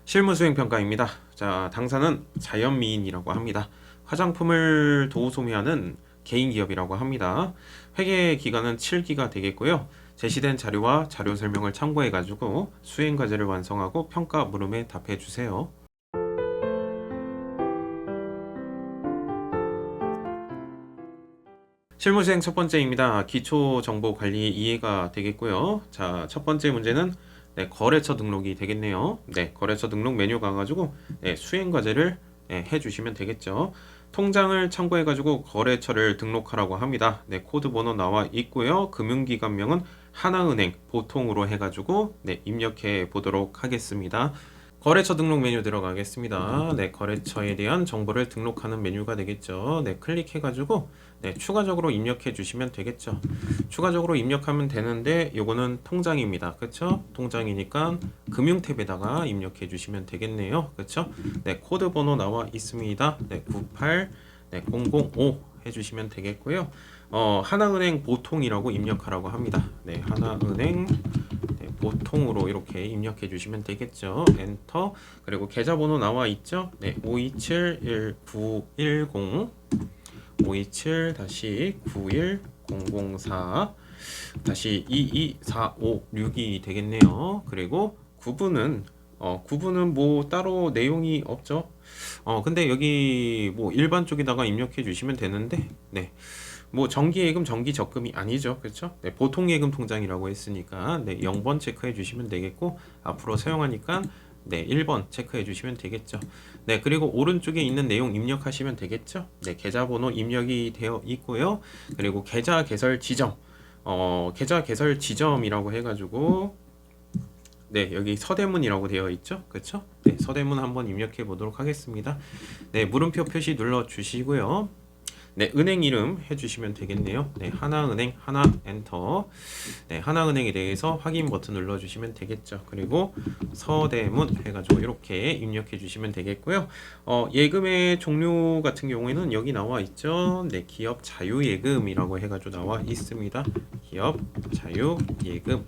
실무수행평가입니다. 자, 당사는 자연미인이라고 합니다. 화장품을 도소매하는 개인기업이라고 합니다. 회계 기간은 7기가 되겠고요. 제시된 자료와 자료 설명을 참고해가지고 수행과제를 완성하고 평가 물음에 답해주세요. 실무수행 첫 번째입니다. 기초정보관리 이해가 되겠고요. 자, 첫 번째 문제는 거래처 등록이 되겠네요. 거래처 등록 메뉴 가가지고 수행과제를 해주시면 되겠죠. 통장을 참고해가지고 거래처를 등록하라고 합니다. 코드 번호 나와 있고요. 금융기관명은 하나은행 보통으로 해가지고 입력해 보도록 하겠습니다. 거래처 등록 메뉴 들어가겠습니다. 거래처에 대한 정보를 등록하는 메뉴가 되겠죠. 클릭해가지고 추가적으로 입력해 주시면 되겠죠. 추가적으로 입력하면 되는데 요거는 통장입니다. 그쵸? 통장이니까 금융 탭에다가 입력해 주시면 되겠네요. 그쵸? 코드 번호 나와 있습니다. 98005 해주시면 되겠고요. 하나은행 보통이라고 입력하라고 합니다. 하나은행 보통으로 이렇게 입력해 주시면 되겠죠. 엔터. 그리고 계좌번호 나와 있죠. 52719110 527-91004 224566이 되겠네요. 그리고 구분은 뭐 따로 내용이 없죠. 근데 여기 뭐 일반 쪽에다가 입력해 주시면 되는데 뭐 정기예금, 정기적금이 아니죠. 그렇죠? 보통예금 통장이라고 했으니까 0번 체크해 주시면 되겠고, 앞으로 사용하니까 1번 체크해 주시면 되겠죠. 그리고 오른쪽에 있는 내용 입력하시면 되겠죠. 계좌번호 입력이 되어 있고요. 그리고 계좌 개설 지점, 계좌 개설 지점이라고 해가지고 여기 서대문이라고 되어 있죠. 그렇죠? 서대문 한번 입력해 보도록 하겠습니다. 물음표 표시 눌러 주시고요. 은행 이름 해주시면 되겠네요. 하나은행 하나 엔터. 하나은행에 대해서 확인 버튼 눌러주시면 되겠죠. 그리고 서대문 해가지고 이렇게 입력해 주시면 되겠고요. 예금의 종류 같은 경우에는 여기 나와 있죠. 기업 자유예금이라고 해가지고 나와 있습니다. 기업 자유예금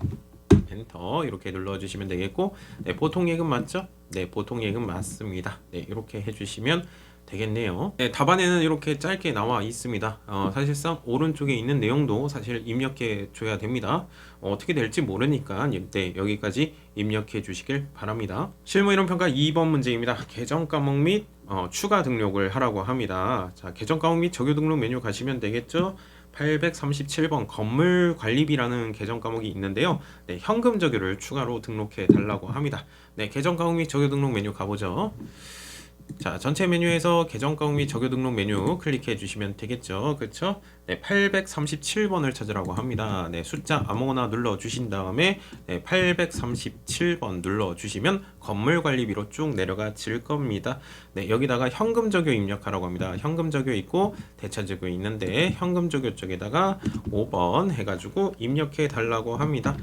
엔터 이렇게 눌러주시면 되겠고, 보통예금 맞죠? 보통예금 맞습니다. 이렇게 해주시면 되겠네요. 답안에는 이렇게 짧게 나와 있습니다. 사실상 오른쪽에 있는 내용도 사실 입력해 줘야 됩니다. 어떻게 될지 모르니까 여기까지 입력해 주시길 바랍니다. 실무이론평가 2번 문제입니다. 계정 까먹 및 추가 등록을 하라고 합니다. 자, 계정 까먹 및 적용 등록 메뉴 가시면 되겠죠. 837번 건물관리비라는 계정 과목이 있는데요. 현금 적유를 추가로 등록해 달라고 합니다. 계정 과목 및 적유 등록 메뉴 가보죠. 자, 전체 메뉴에서 계정 과목 및 적유 등록 메뉴 클릭해 주시면 되겠죠. 그렇죠? 837번을 찾으라고 합니다. 숫자 아무거나 눌러 주신 다음에 837번 눌러 주시면 건물 관리비로 쭉 내려가 질 겁니다. 여기다가 현금 적유 입력하라고 합니다. 현금 적유 있고 대차 적유 있는데 현금 적유 쪽에다가 5번 해가지고 입력해 달라고 합니다.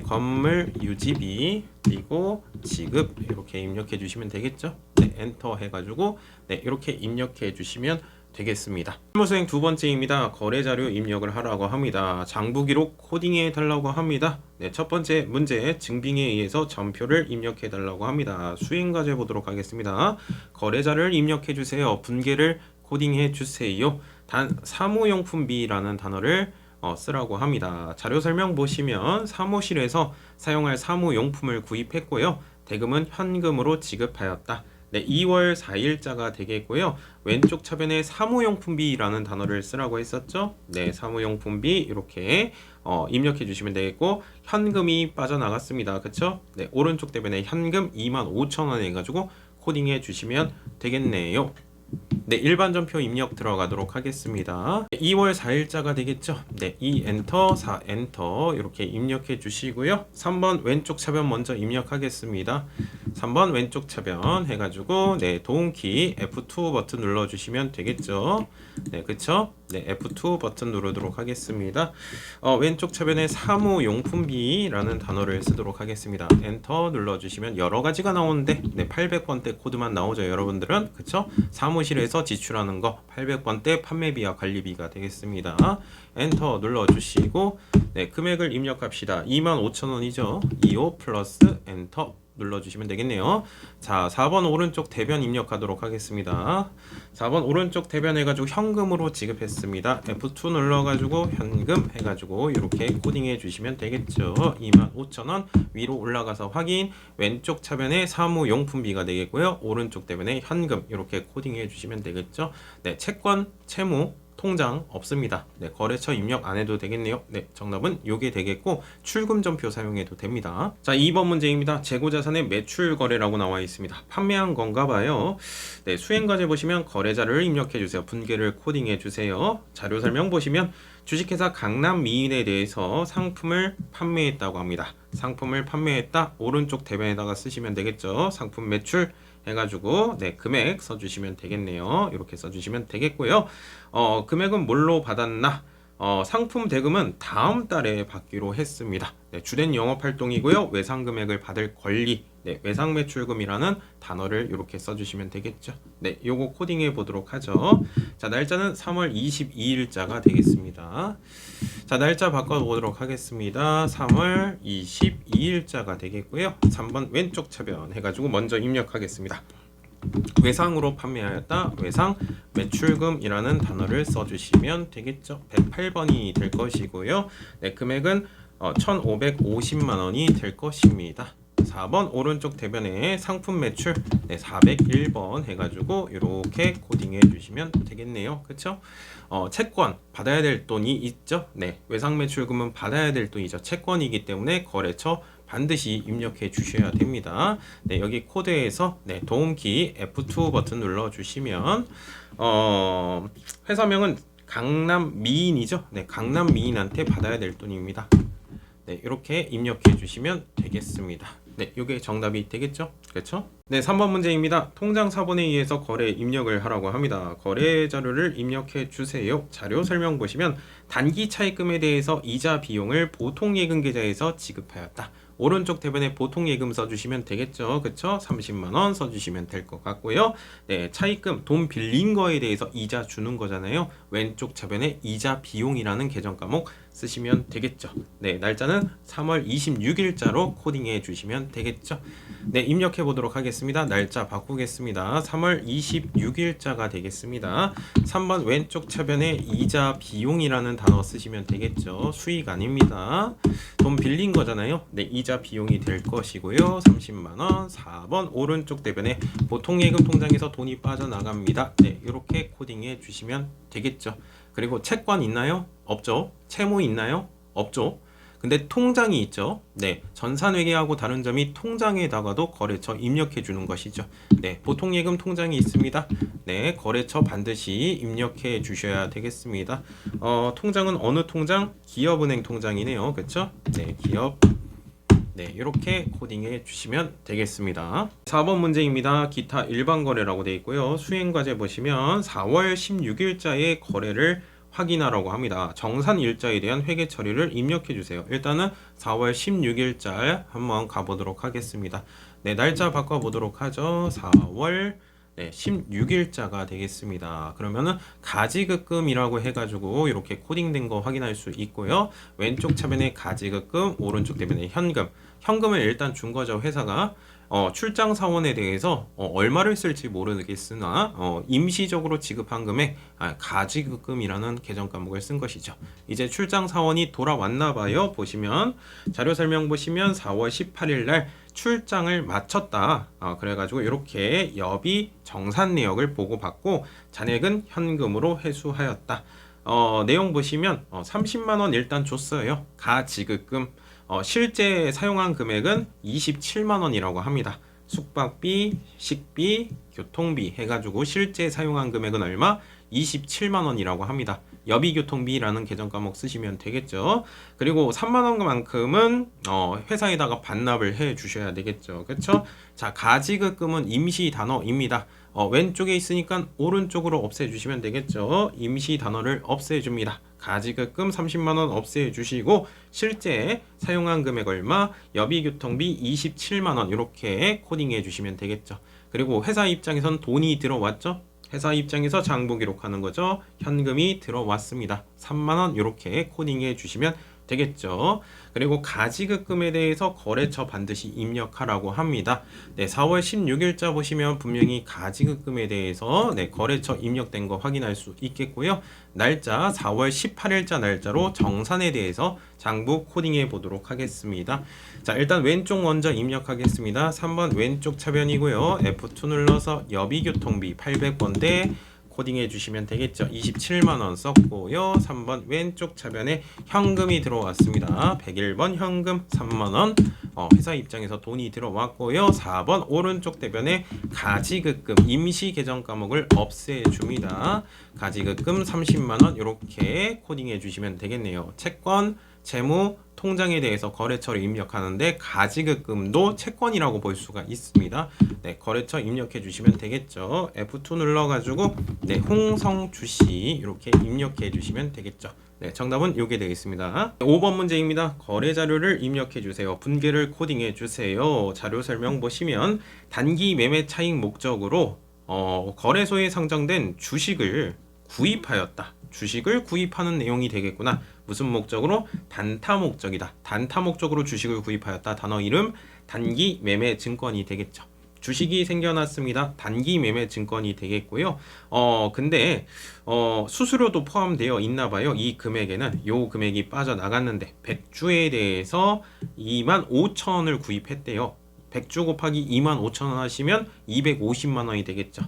건물 유지비 그리고 지급 이렇게 입력해 주시면 되겠죠. 엔터 해가지고 이렇게 입력해 주시면 되겠습니다. 실무수행 두 번째입니다. 거래자료 입력을 하라고 합니다. 장부기록 코딩해 달라고 합니다. 첫 번째 문제 증빙에 의해서 전표를 입력해 달라고 합니다. 수행과제 보도록 하겠습니다. 거래자를 입력해 주세요. 분계를 코딩해 주세요. 단 사무용품비라는 단어를 쓰라고 합니다. 자료 설명 보시면 사무실에서 사용할 사무용품을 구입했고요. 대금은 현금으로 지급하였다. 2월 4일자가 되겠고요. 왼쪽 차변에 사무용품비라는 단어를 쓰라고 했었죠. 사무용품비 이렇게 입력해 주시면 되겠고, 현금이 빠져나갔습니다. 그쵸? 오른쪽 대변에 현금 25,000원 해가지고 코딩해 주시면 되겠네요. 일반 전표 입력 들어가도록 하겠습니다. 2월 4일자가 되겠죠. 2 엔터 4 엔터 이렇게 입력해 주시고요. 3번 왼쪽 차변 먼저 입력하겠습니다. 3번 왼쪽 차변 해가지고 도움키 F2 버튼 눌러주시면 되겠죠. 그쵸? F2 버튼 누르도록 하겠습니다. 왼쪽 차변에 사무용품비라는 단어를 쓰도록 하겠습니다. 엔터 눌러주시면 여러가지가 나오는데 800번대 코드만 나오죠. 여러분들은 그쵸? 사무실에서 지출하는 거 800번대 판매비와 관리비가 되겠습니다. 엔터 눌러주시고 금액을 입력합시다. 25,000원이죠. 25 플러스 엔터 눌러주시면 되겠네요. 자, 4번 오른쪽 대변 입력하도록 하겠습니다. 4번 오른쪽 대변 해가지고 현금으로 지급했습니다. F2 눌러가지고 현금 해가지고 이렇게 코딩해 주시면 되겠죠. 25,000원 위로 올라가서 확인, 왼쪽 차변에 사무용품비가 되겠고요. 오른쪽 대변에 현금 이렇게 코딩해 주시면 되겠죠. 네, 채권, 채무, 통장 없습니다. 네, 거래처 입력 안 해도 되겠네요. 네, 정답은 요게 되겠고 출금전표 사용해도 됩니다. 자, 2번 문제입니다. 재고자산의 매출 거래라고 나와 있습니다. 판매한 건가 봐요. 네, 수행과제 보시면 거래자를 입력해 주세요. 분계를 코딩해 주세요. 자료 설명 보시면 주식회사 강남미인에 대해서 상품을 판매했다고 합니다. 상품을 판매했다. 오른쪽 대변에다가 쓰시면 되겠죠. 상품 매출 해가지고 네, 금액 써주시면 되겠네요. 이렇게 써주시면 되겠고요. 금액은 뭘로 받았나? 상품 대금은 다음 달에 받기로 했습니다. 네, 주된 영업활동이고요. 외상 금액을 받을 권리, 네, 외상 매출금이라는 단어를 이렇게 써주시면 되겠죠. 네, 요거 코딩해 보도록 하죠. 자, 날짜는 3월 22일자가 되겠습니다. 자, 날짜 바꿔보도록 하겠습니다. 3월 22일자가 되겠고요. 3번 왼쪽 차변 해가지고 먼저 입력하겠습니다. 외상으로 판매하였다. 외상 매출금이라는 단어를 써주시면 되겠죠. 108번이 될 것이고요. 네, 금액은 1,550만 원이 될 것입니다. 4번 오른쪽 대변에 상품 매출, 네, 401번 해가지고 이렇게 코딩해 주시면 되겠네요. 그쵸? 채권 받아야 될 돈이 있죠. 네, 외상 매출금은 받아야 될 돈이죠. 채권이기 때문에 거래처 반드시 입력해 주셔야 됩니다. 네, 여기 코드에서 네, 도움키 F2 버튼 눌러 주시면 회사명은 강남미인이죠. 네, 강남미인한테 받아야 될 돈입니다. 네, 이렇게 입력해 주시면 되겠습니다. 네, 이게 정답이 되겠죠? 그렇죠? 네, 3번 문제입니다. 통장 사본에 의해서 거래 입력을 하라고 합니다. 거래 자료를 입력해 주세요. 자료 설명 보시면 단기 차입금에 대해서 이자 비용을 보통 예금 계좌에서 지급하였다. 오른쪽 대변에 보통 예금 써주시면 되겠죠. 그쵸? 30만원 써주시면 될 것 같고요. 네, 차입금, 돈 빌린 거에 대해서 이자 주는 거잖아요. 왼쪽 차변에 이자 비용이라는 계정 과목 쓰시면 되겠죠. 네, 날짜는 3월 26일자로 코딩해 주시면 되겠죠. 네, 입력해 보도록 하겠습니다. 날짜 바꾸겠습니다. 3월 26일자가 되겠습니다. 3번 왼쪽 차변에 이자 비용이라는 단어 쓰시면 되겠죠. 수익 아닙니다. 돈 빌린 거잖아요. 네, 이자 비용이 될 것이고요. 30만원. 4번 오른쪽 대변에 보통 예금 통장에서 돈이 빠져나갑니다. 네, 이렇게 코딩해 주시면 되겠죠. 그리고 채권 있나요? 없죠. 채무 있나요? 없죠. 근데 통장이 있죠. 네, 전산회계하고 다른 점이 통장에다가도 거래처 입력해 주는 것이죠. 네, 보통 예금 통장이 있습니다. 네, 거래처 반드시 입력해 주셔야 되겠습니다. 통장은 어느 통장? 기업은행 통장이네요. 그렇죠? 네, 기업. 네, 이렇게 코딩해 주시면 되겠습니다. 4번 문제입니다. 기타 일반 거래라고 되어 있고요. 수행과제 보시면 4월 16일자의 거래를 확인하라고 합니다. 정산 일자에 대한 회계 처리를 입력해 주세요. 일단은 4월 16일자 한번 가보도록 하겠습니다. 네, 날짜 바꿔보도록 하죠. 4월 16일자가 되겠습니다. 그러면은 가지급금이라고 해가지고 이렇게 코딩된 거 확인할 수 있고요. 왼쪽 차변에 가지급금, 오른쪽 대변에 현금. 현금을 일단 준 거죠, 회사가. 출장 사원에 대해서 얼마를 쓸지 모르겠으나 임시적으로 지급한 금액 가지급금이라는 계정 과목을 쓴 것이죠. 이제 출장 사원이 돌아왔나 봐요. 보시면 자료 설명 보시면 4월 18일 날 출장을 마쳤다. 그래가지고 이렇게 여비 정산 내역을 보고받고 잔액은 현금으로 회수하였다. 내용 보시면 30만 원 일단 줬어요. 가지급금. 실제 사용한 금액은 27만 원이라고 합니다. 숙박비, 식비, 교통비 해가지고 실제 사용한 금액은 얼마? 27만 원이라고 합니다. 여비교통비라는 계정 과목 쓰시면 되겠죠. 그리고 3만 원만큼은 회사에다가 반납을 해 주셔야 되겠죠. 그렇죠? 자, 가지급금은 임시 단어입니다. 왼쪽에 있으니까 오른쪽으로 없애 주시면 되겠죠. 임시 단어를 없애 줍니다. 가지급금 30만 원 없애 주시고 실제 사용한 금액 얼마? 여비교통비 27만 원 이렇게 코딩해 주시면 되겠죠. 그리고 회사 입장에선 돈이 들어왔죠. 회사 입장에서 장부 기록하는 거죠. 현금이 들어왔습니다. 3만 원 이렇게 코딩해 주시면 되겠죠. 그리고 가지급금에 대해서 거래처 반드시 입력하라고 합니다. 네, 4월 16일자 보시면 분명히 가지급금에 대해서 거래처 입력된 거 확인할 수 있겠고요. 날짜 4월 18일자 날짜로 정산에 대해서 장부 코딩해 보도록 하겠습니다. 자, 일단 왼쪽 먼저 입력하겠습니다. 3번 왼쪽 차변이고요. F2 눌러서 여비교통비 800원대 코딩해 주시면 되겠죠. 27만원 썼고요. 3번 왼쪽 차변에 현금이 들어왔습니다. 101번 현금 3만원 회사 입장에서 돈이 들어왔고요. 4번 오른쪽 대변에 가지급금 임시 계정 과목을 없애줍니다. 가지급금 30만원 이렇게 코딩해 주시면 되겠네요. 채권 재무, 통장에 대해서 거래처를 입력하는데 가지급금도 채권이라고 볼 수가 있습니다. 네, 거래처 입력해 주시면 되겠죠. F2 눌러가지고 홍성주씨 이렇게 입력해 주시면 되겠죠. 네, 정답은 요게 되겠습니다. 5번 문제입니다. 거래 자료를 입력해 주세요. 분계를 코딩해 주세요. 자료 설명 보시면 단기 매매 차익 목적으로 거래소에 상장된 주식을 구입하였다. 주식을 구입하는 내용이 되겠구나. 무슨 목적으로? 단타 목적이다. 단타 목적으로 주식을 구입하였다. 단어 이름 단기 매매 증권이 되겠죠. 주식이 생겨났습니다. 단기 매매 증권이 되겠고요. 근데 수수료도 포함되어 있나 봐요. 이 금액에는 요 금액이 빠져나갔는데 100주에 대해서 25,000원을 구입했대요. 100주 곱하기 25,000원 하시면 250만 원이 되겠죠.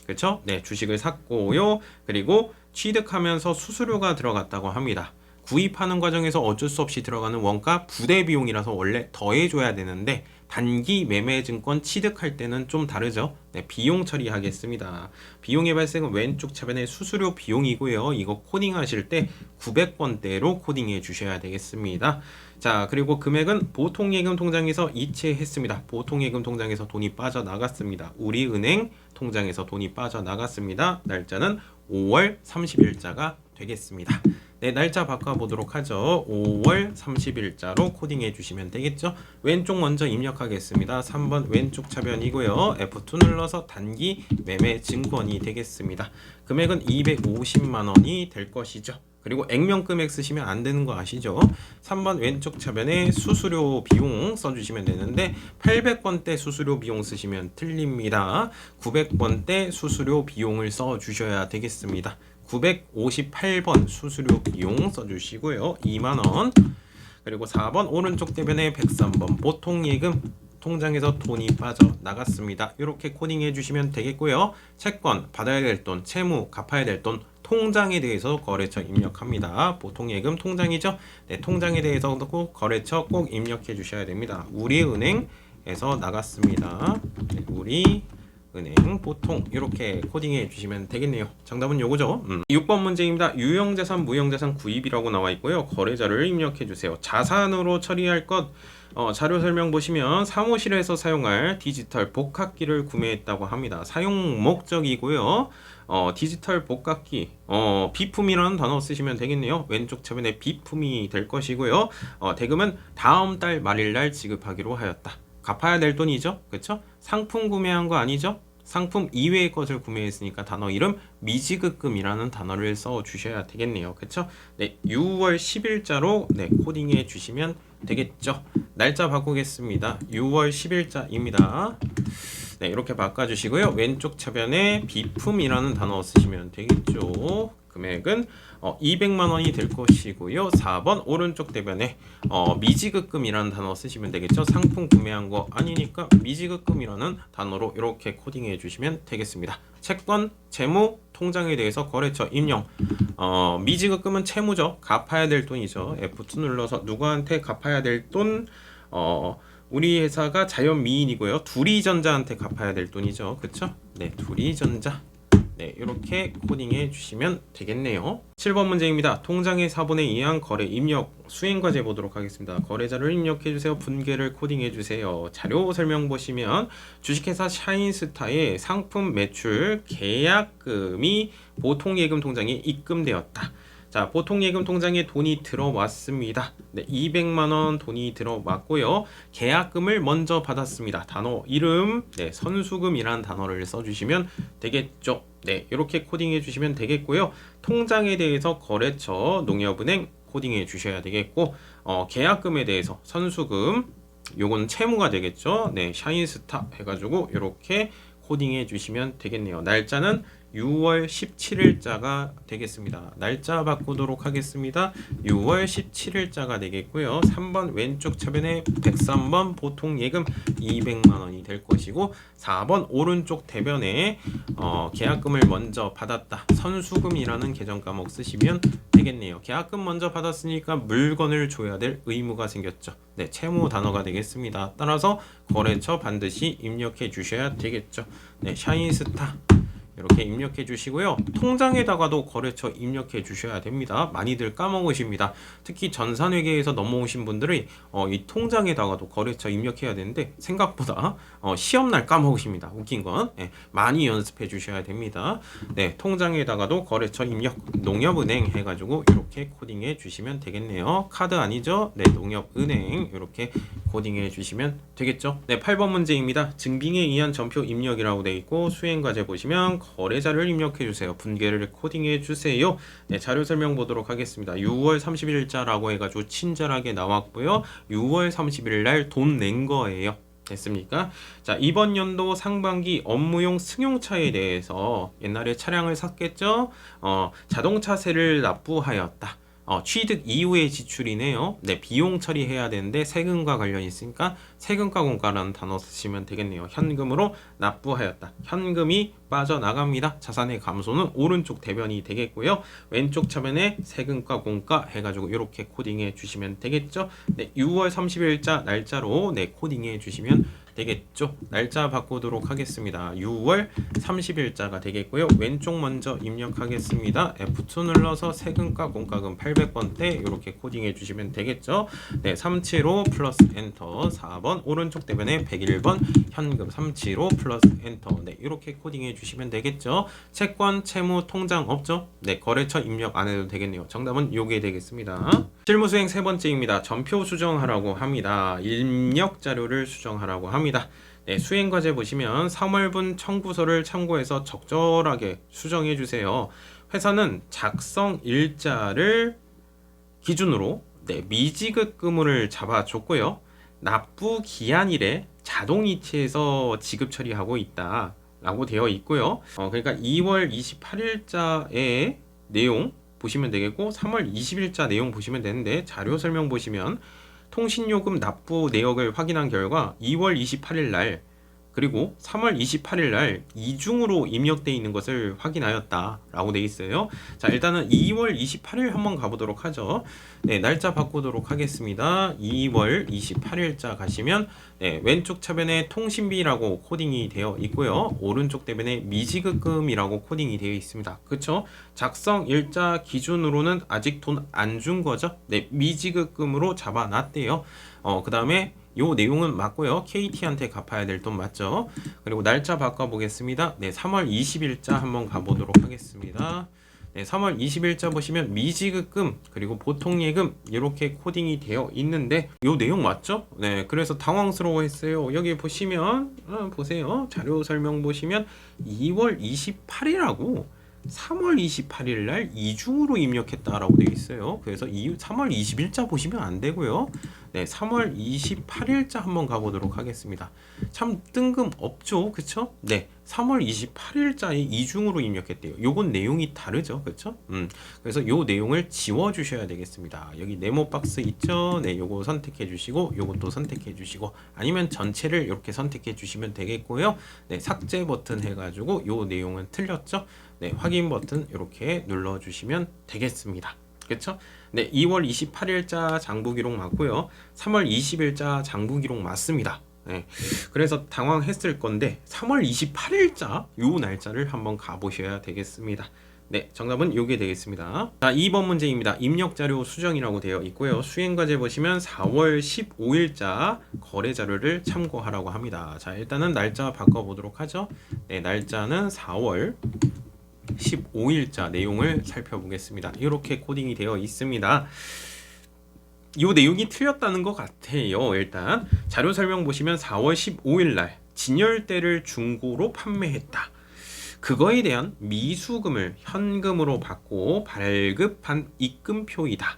그렇죠? 네, 주식을 샀고요. 그리고 취득하면서 수수료가 들어갔다고 합니다. 구입하는 과정에서 어쩔 수 없이 들어가는 원가 부대 비용이라서 원래 더해줘야 되는데 단기 매매 증권 취득할 때는 좀 다르죠. 네, 비용 처리하겠습니다. 비용의 발생은 왼쪽 차변의 수수료 비용이고요. 이거 코딩하실 때 900번대로 코딩해 주셔야 되겠습니다. 자, 그리고 금액은 보통예금 통장에서 이체했습니다. 보통예금 통장에서 돈이 빠져나갔습니다. 우리은행 통장에서 돈이 빠져나갔습니다. 날짜는 5월 30일자가 되겠습니다. 네, 날짜 바꿔보도록 하죠. 5월 30일자로 코딩해 주시면 되겠죠. 왼쪽 먼저 입력하겠습니다. 3번 왼쪽 차변이고요. F2 눌러서 단기 매매 증권이 되겠습니다. 금액은 250만원이 될 것이죠. 그리고 액면 금액 쓰시면 안 되는 거 아시죠? 3번 왼쪽 차변에 수수료 비용 써주시면 되는데 800번대 수수료 비용 쓰시면 틀립니다. 900번대 수수료 비용을 써주셔야 되겠습니다. 958번 수수료 비용 써주시고요. 2만원. 그리고 4번 오른쪽 대변에 103번 보통예금 통장에서 돈이 빠져나갔습니다. 이렇게 코딩해 주시면 되겠고요. 채권 받아야 될 돈, 채무 갚아야 될 돈, 통장에 대해서 거래처 입력합니다. 보통예금 통장이죠. 네, 통장에 대해서도 꼭 거래처 꼭 입력해 주셔야 됩니다. 우리은행에서 나갔습니다. 네, 우리은행 보통 이렇게 코딩해 주시면 되겠네요. 정답은 요거죠. 6번 문제입니다. 유형자산, 무형자산 구입이라고 나와 있고요. 거래자를 입력해 주세요. 자산으로 처리할 것 자료 설명 보시면 사무실에서 사용할 디지털 복합기를 구매했다고 합니다. 사용 목적이고요. 디지털 복합기 비품이라는 단어 쓰시면 되겠네요. 왼쪽 차변에 비품이 될 것이고요. 대금은 다음 달 말일날 지급하기로 하였다. 갚아야 될 돈이죠. 그렇죠? 상품 구매한 거 아니죠? 상품 이외의 것을 구매했으니까 단어 이름 미지급금이라는 단어를 써 주셔야 되겠네요. 그렇죠? 네, 6월 10일자로 코딩해 주시면 되겠죠. 날짜 바꾸겠습니다. 6월 10일자입니다. 네, 이렇게 바꿔주시고요. 왼쪽 차변에 비품이라는 단어 쓰시면 되겠죠. 금액은 200만원이 될 것이고요. 4번 오른쪽 대변에 미지급금이라는 단어 쓰시면 되겠죠. 상품 구매한 거 아니니까 미지급금이라는 단어로 이렇게 코딩해 주시면 되겠습니다. 채권, 재무, 통장에 대해서 거래처 입력. 미지급금은 채무죠. 갚아야 될 돈이죠. F2 눌러서 누구한테 갚아야 될 돈, 우리 회사가 자연미인이고요. 두리전자한테 갚아야 될 돈이죠. 그쵸? 네, 두리전자. 네, 이렇게 코딩해 주시면 되겠네요. 7번 문제입니다. 통장의 4분의 2항 거래 입력 수행과제 보도록 하겠습니다. 거래자를 입력해 주세요. 분계를 코딩해 주세요. 자료 설명 보시면 주식회사 샤인스타의 상품 매출 계약금이 보통예금 통장에 입금되었다. 자, 보통예금 통장에 돈이 들어왔습니다. 네, 200만원 돈이 들어왔고요. 계약금을 먼저 받았습니다. 단어 이름, 선수금이라는 단어를 써주시면 되겠죠. 네, 이렇게 코딩해 주시면 되겠고요. 통장에 대해서 거래처, 농협은행, 코딩해 주셔야 되겠고, 계약금에 대해서 선수금, 요건 채무가 되겠죠. 네, 샤인스타 해가지고 이렇게 코딩해 주시면 되겠네요. 날짜는 6월 17일자가 되겠습니다. 날짜 바꾸도록 하겠습니다. 6월 17일자가 되겠고요. 3번 왼쪽 차변에 103번 보통 예금 200만 원이 될 것이고, 4번 오른쪽 대변에 계약금을 먼저 받았다. 선수금이라는 계정 과목 쓰시면 되겠네요. 계약금 먼저 받았으니까 물건을 줘야 될 의무가 생겼죠. 네, 채무 단어가 되겠습니다. 따라서 거래처 반드시 입력해 주셔야 되겠죠. 네, 샤인스타 이렇게 입력해 주시고요. 통장에다가도 거래처 입력해 주셔야 됩니다. 많이들 까먹으십니다. 특히 전산회계에서 넘어오신 분들이 이 통장에다가도 거래처 입력해야 되는데 생각보다 시험날 까먹으십니다. 웃긴 건 많이 연습해 주셔야 됩니다. 네, 통장에다가도 거래처 입력, 농협은행 해가지고 이렇게 코딩해 주시면 되겠네요. 카드 아니죠? 네, 농협은행 이렇게 코딩해 주시면 되겠죠. 네, 8번 문제입니다. 증빙에 의한 전표 입력이라고 되어 있고, 수행과제 보시면 거래자를 입력해 주세요. 분계를 코딩해 주세요. 네, 자료 설명 보도록 하겠습니다. 6월 30일자라고 해가지고 친절하게 나왔고요. 6월 30일 날 돈 낸 거예요. 됐습니까? 자, 이번 연도 상반기 업무용 승용차에 대해서 옛날에 차량을 샀겠죠? 자동차세를 납부하였다. 취득 이후의 지출이네요. 네, 비용 처리해야 되는데 세금과 관련이 있으니까 세금과 공과라는 단어 쓰시면 되겠네요. 현금으로 납부하였다. 현금이 빠져나갑니다. 자산의 감소는 오른쪽 대변이 되겠고요. 왼쪽 차변에 세금과 공과 해가지고 이렇게 코딩해 주시면 되겠죠. 네, 6월 30일자 날짜로 네, 코딩해 주시면 되겠죠. 날짜 바꾸도록 하겠습니다. 6월 30일자가 되겠고요. 왼쪽 먼저 입력하겠습니다. F2 눌러서 세금과 공과금 800번대 이렇게 코딩해 주시면 되겠죠. 네, 375 플러스 엔터. 4번 오른쪽 대변에 101번 현금 375 플러스 엔터. 네, 이렇게 코딩해 주시면 되겠죠. 채권, 채무, 통장 없죠? 네, 거래처 입력 안 해도 되겠네요. 정답은 요게 되겠습니다. 실무 수행 세 번째입니다. 전표 수정하라고 합니다. 입력 자료를 수정하라고 합니다. 네, 수행과제 보시면 3월분 청구서를 참고해서 적절하게 수정해 주세요. 회사는 작성 일자를 기준으로 네, 미지급 의무를 잡아줬고요. 납부 기한일에 자동 이체해서 지급 처리하고 있다 라고 되어 있고요. 그러니까 2월 28일자의 내용 보시면 되겠고, 3월 20일자 내용 보시면 되는데, 자료 설명 보시면 통신요금 납부 내역을 확인한 결과 2월 28일 날 그리고 3월 28일 날 이중으로 입력되어 있는 것을 확인하였다 라고 되어 있어요. 자, 일단은 2월 28일 한번 가보도록 하죠. 네, 날짜 바꾸도록 하겠습니다. 2월 28일자 가시면 네, 왼쪽 차변에 통신비라고 코딩이 되어 있고요. 오른쪽 대변에 미지급금이라고 코딩이 되어 있습니다. 그쵸? 작성 일자 기준으로는 아직 돈 안 준 거죠. 네, 미지급금으로 잡아놨대요. 그 다음에 요 내용은 맞고요. KT한테 갚아야 될 돈 맞죠? 그리고 날짜 바꿔보겠습니다. 네, 3월 20일자 한번 가보도록 하겠습니다. 네, 3월 20일자 보시면 미지급금 그리고 보통예금 이렇게 코딩이 되어 있는데 요 내용 맞죠? 네, 그래서 당황스러워했어요. 여기 보시면 보세요. 자료 설명 보시면 2월 28일하고 3월 28일 날 이중으로 입력했다라고 되어 있어요. 그래서 3월 20일자 보시면 안 되고요. 네, 3월 28일자 한번 가보도록 하겠습니다. 참 뜬금없죠, 그쵸? 네, 3월 28일자에 이중으로 입력했대요. 요건 내용이 다르죠, 그쵸? 그래서 요 내용을 지워주셔야 되겠습니다. 여기 네모 박스 있죠? 네, 요거 선택해 주시고 요것도 선택해 주시고 아니면 전체를 이렇게 선택해 주시면 되겠고요. 네, 삭제 버튼 해가지고 요 내용은 틀렸죠? 네, 확인 버튼 이렇게 눌러주시면 되겠습니다. 그렇죠? 네, 2월 28일자 장부 기록 맞고요. 3월 20일자 장부 기록 맞습니다. 네, 그래서 당황했을 건데 3월 28일자 요 날짜를 한번 가보셔야 되겠습니다. 네, 정답은 요게 되겠습니다. 자, 2번 문제입니다. 입력자료 수정이라고 되어 있고요. 수행과제 보시면 4월 15일자 거래자료를 참고하라고 합니다. 자, 일단은 날짜 바꿔보도록 하죠. 네, 날짜는 4월 15일자 내용을 살펴보겠습니다. 이렇게 코딩이 되어 있습니다. 이 내용이 틀렸다는 것 같아요. 일단 자료 설명 보시면 4월 15일 날 진열대를 중고로 판매했다. 그거에 대한 미수금을 현금으로 받고 발급한 입금표이다.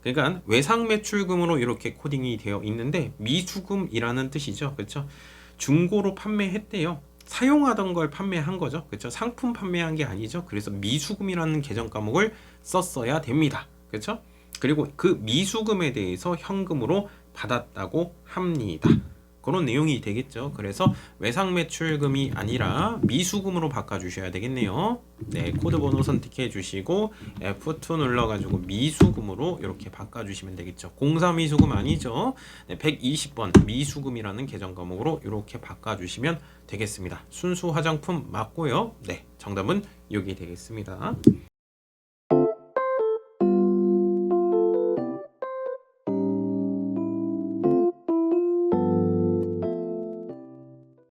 그러니까 외상 매출금으로 이렇게 코딩이 되어 있는데 미수금이라는 뜻이죠. 그렇죠? 중고로 판매했대요. 사용하던 걸 판매한 거죠. 그렇죠? 상품 판매한 게 아니죠. 그래서 미수금이라는 계정 과목을 썼어야 됩니다. 그렇죠? 그리고 그 미수금에 대해서 현금으로 받았다고 합니다. 그런 내용이 되겠죠. 그래서 외상 매출금이 아니라 미수금으로 바꿔주셔야 되겠네요. 네, 코드 번호 선택해 주시고 F2 눌러가지고 미수금으로 이렇게 바꿔주시면 되겠죠. 공사 미수금 아니죠. 네, 120번 미수금이라는 계정 과목으로 이렇게 바꿔주시면 되겠습니다. 순수 화장품 맞고요. 네, 정답은 여기 되겠습니다.